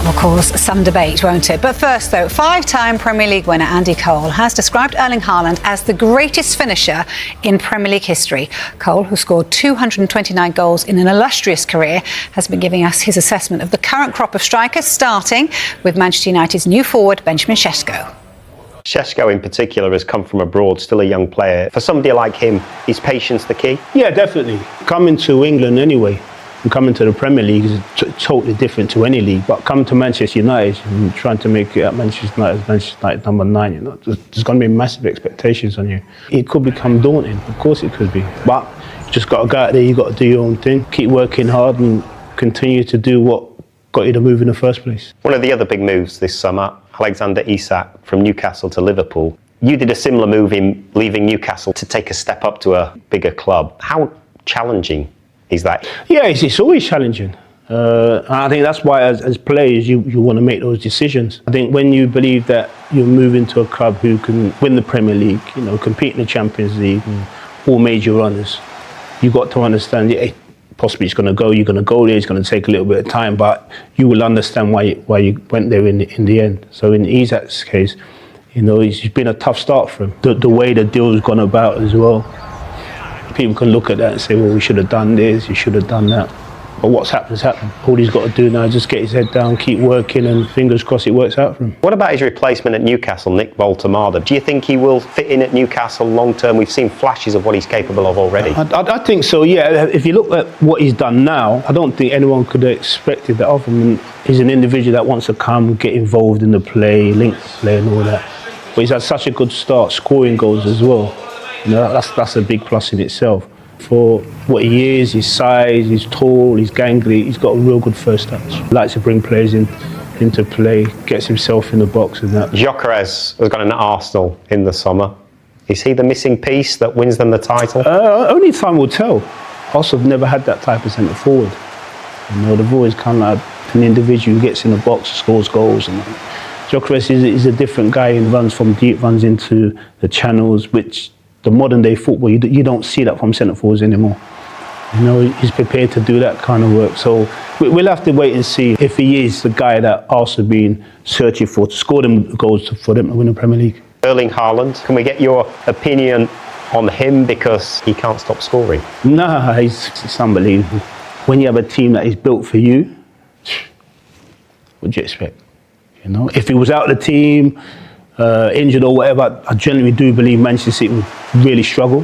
Will cause some debate, won't it? But first, though, five-time Premier League winner Andy Cole has described Erling Haaland as the greatest finisher in Premier League history. Cole, who scored 229 goals in an illustrious career, has been giving us his assessment of the current crop of strikers, starting with Manchester United's new forward, Benjamin Sesko. Sesko in particular has come from abroad, still a young player. For somebody like him, is patience the key? Yeah, definitely. Coming to England anyway, and coming to the Premier League is totally different to any league. But coming to Manchester United and trying to make it at Manchester United number 9, you know, there's going to be massive expectations on you. It could become daunting, of course it could be. But you just got to go out there, you got to do your own thing, keep working hard and continue to do what got you to move in the first place. One of the other big moves this summer, Alexander Isak from Newcastle to Liverpool. You did a similar move in leaving Newcastle to take a step up to a bigger club. How challenging is that? Yeah, it's always challenging. And I think that's why as players you want to make those decisions. I think when you believe that you're moving to a club who can win the Premier League, you know, compete in the Champions League, and all major runners, you've got to understand, yeah, possibly you're going to go there, it's going to take a little bit of time, but you will understand why you went there in the end. So in Isak's case, you know, it's been a tough start for him. The way the deal's gone about as well. People can look at that and say, well, we should have done this, you should have done that. But what's happened has happened. All he's got to do now is just get his head down, keep working, and fingers crossed it works out for him. What about his replacement at Newcastle, Nick Woltemade? Do you think he will fit in at Newcastle long term? We've seen flashes of what he's capable of already. I think so, yeah. If you look at what he's done now, I don't think anyone could have expected that of him. He's an individual that wants to come, get involved in the play, link the play and all that. But he's had such a good start, scoring goals as well. You know, that's a big plus in itself. For what he is, his size, he's tall, he's gangly, he's got a real good first touch. He likes to bring players into play, gets himself in the box and that. Gyokeres has gone into Arsenal in the summer. Is he the missing piece that wins them the title? Only time will tell. Arsenal have never had that type of centre forward. You know, they've always kind of like an individual who gets in the box, scores goals. And Gyokeres is a different guy and runs from deep, runs into the channels, which the modern day football, you don't see that from centre forwards anymore. You know, he's prepared to do that kind of work. So we'll have to wait and see if he is the guy that Arsenal have been searching for to score them goals for them to win the Premier League. Erling Haaland, can we get your opinion on him because he can't stop scoring? Nah, it's unbelievable. When you have a team that is built for you, what do you expect? You know, if he was out of the team, injured or whatever, I genuinely do believe Manchester City would really struggle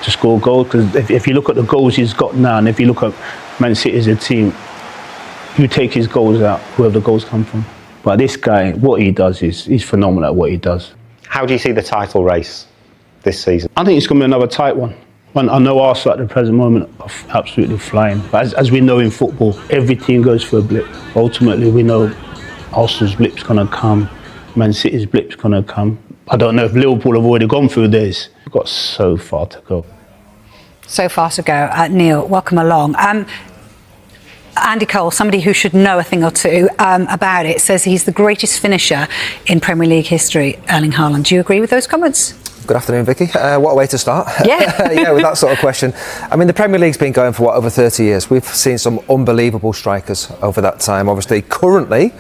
to score goals, because if you look at the goals he's got now, and if you look at Man City as a team, you take his goals out, wherever the goals come from. But this guy, what he does he's phenomenal at what he does. How do you see the title race this season? I think it's going to be another tight one. I know Arsenal at the present moment are absolutely flying. But as we know in football, every team goes for a blip. Ultimately, we know Arsenal's blip's going to come. Man City's blip's going to come. I don't know if Liverpool have already gone through this. We've got so far to go. So far to go. Neil, welcome along. Andy Cole, somebody who should know a thing or two about it, says he's the greatest finisher in Premier League history, Erling Haaland. Do you agree with those comments? Good afternoon, Vicky. What a way to start. Yeah. Yeah, with that sort of question. I mean, the Premier League's been going for, over 30 years. We've seen some unbelievable strikers over that time. Obviously, currently,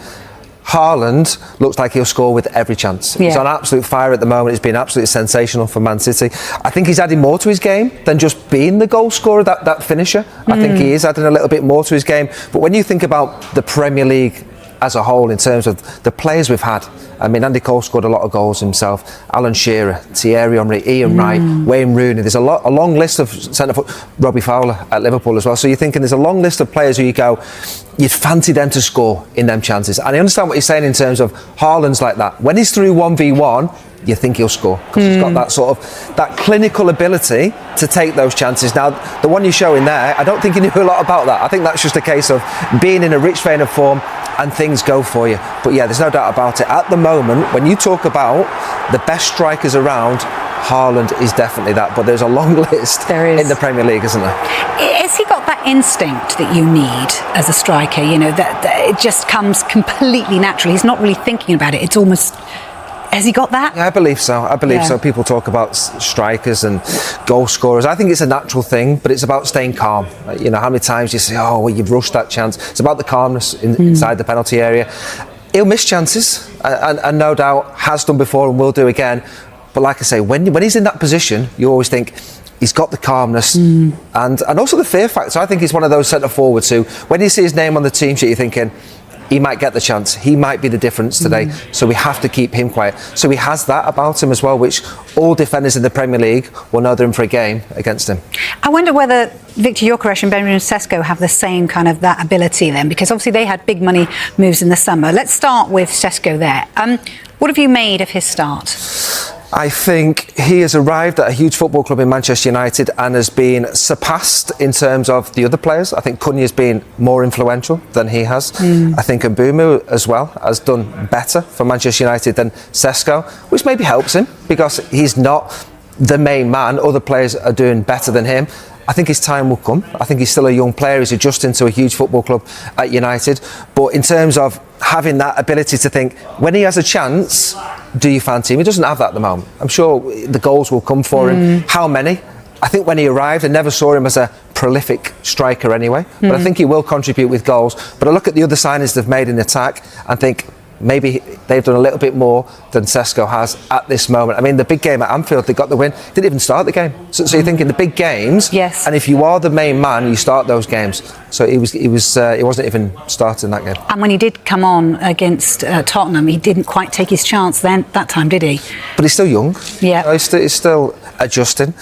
Haaland looks like he'll score with every chance. Yeah. He's on absolute fire at the moment. It's been absolutely sensational for Man City. I think he's adding more to his game than just being the goal scorer, that finisher. I think he is adding a little bit more to his game. But when you think about the Premier League as a whole, in terms of the players we've had, I mean, Andy Cole scored a lot of goals himself. Alan Shearer, Thierry Henry, Ian Wright, Wayne Rooney. There's a long list of centre-foot. Robbie Fowler at Liverpool as well. So you're thinking there's a long list of players who you go, you'd fancy them to score in them chances. And I understand what you're saying in terms of Haaland's like that. When he's through 1v1, you think he'll score, because he's got that sort of that clinical ability to take those chances. Now, the one you're showing there, I don't think he knew a lot about that. I think that's just a case of being in a rich vein of form and things go for you. But yeah, there's no doubt about it. At the moment, when you talk about the best strikers around, Haaland is definitely that. But there's a long list in the Premier League, isn't there? Has he got that instinct that you need as a striker? You know, that it just comes completely naturally. He's not really thinking about it. It's almost Has he got that? Yeah, I believe so. I believe so. People talk about strikers and goal scorers. I think it's a natural thing, but it's about staying calm. You know, how many times you say, oh, well, you've rushed that chance. It's about the calmness inside the penalty area. He'll miss chances, and no doubt has done before and will do again. But like I say, when he's in that position, you always think he's got the calmness and also the fear factor. I think he's one of those centre forwards who, when you see his name on the team sheet, you're thinking, he might get the chance. He might be the difference today. So we have to keep him quiet. So he has that about him as well, which all defenders in the Premier League will know they're in for a game against him. I wonder whether Victor Gyokeres and Benjamin Sesko have the same kind of that ability then, because obviously they had big money moves in the summer. Let's start with Sesko there. What have you made of his start? I think he has arrived at a huge football club in Manchester United and has been surpassed in terms of the other players. I think Cunha's been more influential than he has. I think Mbeumo as well has done better for Manchester United than Sesko, which maybe helps him because he's not the main man. Other players are doing better than him. I think his time will come. I think he's still a young player. He's adjusting to a huge football club at United. But in terms of having that ability to think, when he has a chance, do you fancy him? He doesn't have that at the moment. I'm sure the goals will come for him. How many? I think when he arrived, I never saw him as a prolific striker anyway. But I think he will contribute with goals. But I look at the other signings they've made in attack and think, maybe they've done a little bit more than Sesko has at this moment. I mean, the big game at Anfield, they got the win, didn't even start the game. So you're thinking the big games, yes. And if you are the main man, you start those games. So he wasn't even starting that game. And when he did come on against Tottenham, he didn't quite take his chance then that time, did he? But he's still young. Yeah, you know, he's still adjusting.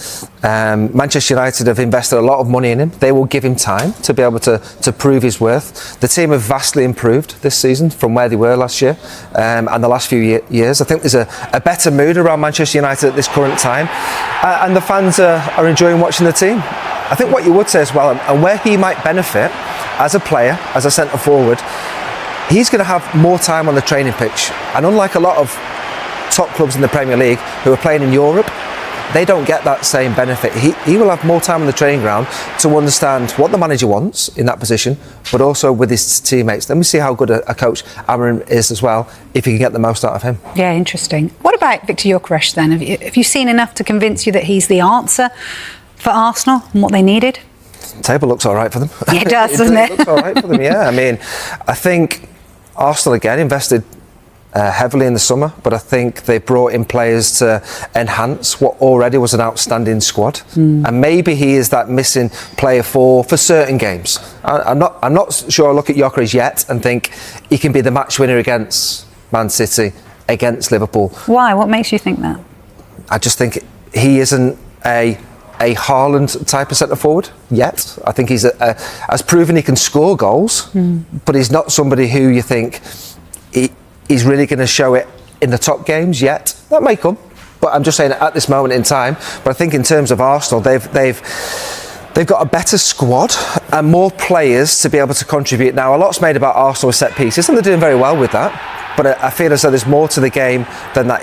Manchester United have invested a lot of money in him. They will give him time to be able to prove his worth. The team have vastly improved this season from where they were last year and the last few years. I think there's a better mood around Manchester United at this current time, and the fans are enjoying watching the team. I think what you would say as well, and where he might benefit as a player, as a centre forward, he's going to have more time on the training pitch. And unlike a lot of top clubs in the Premier League who are playing in Europe, they don't get that same benefit. He will have more time on the training ground to understand what the manager wants in that position, but also with his teammates. Then we see how good a coach Aaron is as well, if he can get the most out of him. Yeah, interesting. What about Victor Gyokeres then? Have you seen enough to convince you that he's the answer for Arsenal and what they needed? The table looks all right for them. Yeah, it does, doesn't it? It looks all right for them, yeah. I mean, I think Arsenal again invested heavily in the summer, but I think they brought in players to enhance what already was an outstanding squad. And maybe he is that missing player for certain games. I'm not sure I look at Gyokeres yet and think he can be the match winner against Man City, against Liverpool. Why? What makes you think that? I just think he isn't a Haaland type of centre forward yet. I think he's has proven he can score goals, but he's not somebody who you think he's really going to show it in the top games yet. That may come, but I'm just saying at this moment in time. But I think in terms of Arsenal, they've got a better squad and more players to be able to contribute. Now, a lot's made about Arsenal with set pieces, and they're doing very well with that. But I feel as though there's more to the game than that.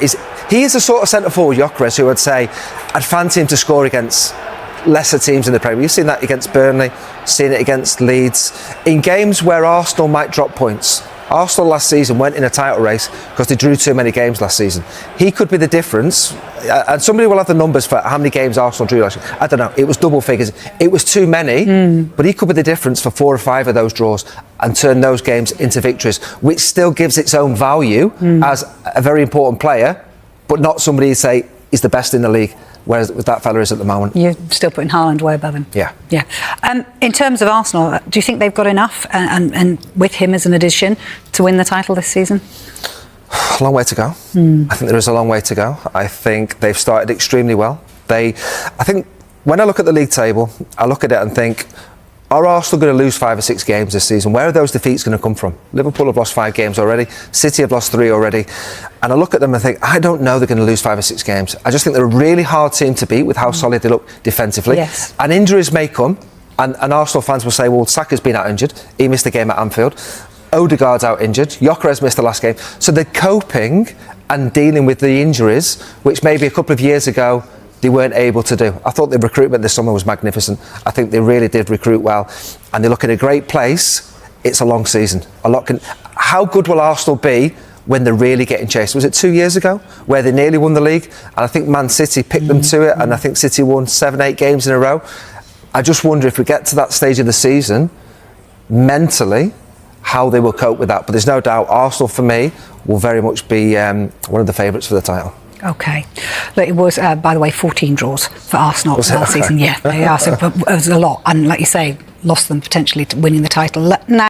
He is the sort of centre forward, Gyokeres, who I'd say I'd fancy him to score against lesser teams in the Premier League. You've seen that against Burnley, seen it against Leeds. In games where Arsenal might drop points. Arsenal last season went in a title race because they drew too many games last season. He could be the difference, and somebody will have the numbers for how many games Arsenal drew last year. I don't know, it was double figures. It was too many, but he could be the difference for 4 or 5 of those draws and turn those games into victories, which still gives its own value as a very important player, but not somebody who say is the best in the league. Whereas that fella is at the moment. You're still putting Haaland way above him. Yeah. In terms of Arsenal, do you think they've got enough, and with him as an addition, to win the title this season? A long way to go. I think there is a long way to go. I think they've started extremely well. I think when I look at the league table, I look at it and think, are Arsenal going to lose 5 or 6 games this season? Where are those defeats going to come from? Liverpool have lost 5 games already. City have lost 3 already. And I look at them and think, I don't know they're going to lose 5 or 6 games. I just think they're a really hard team to beat with how solid they look defensively. Yes. And injuries may come. And Arsenal fans will say, well, Saka's been out injured. He missed the game at Anfield. Odegaard's out injured. Gyokeres missed the last game. So they're coping and dealing with the injuries, which maybe a couple of years ago they weren't able to do. I thought the recruitment this summer was magnificent. I think they really did recruit well, and they look in a great place. It's a long season. How good will Arsenal be when they're really getting chased. Was it 2 years ago where they nearly won the league? And I think Man City picked them to it, and I think City won 7-8 games in a row. I just wonder if we get to that stage of the season, mentally, how they will cope with that. But there's no doubt Arsenal, for me, will very much be one of the favourites for the title. OK. Look, it was, by the way, 14 draws for Arsenal last season. Yeah, they are. So it was a lot. And like you say, lost them potentially to winning the title. Now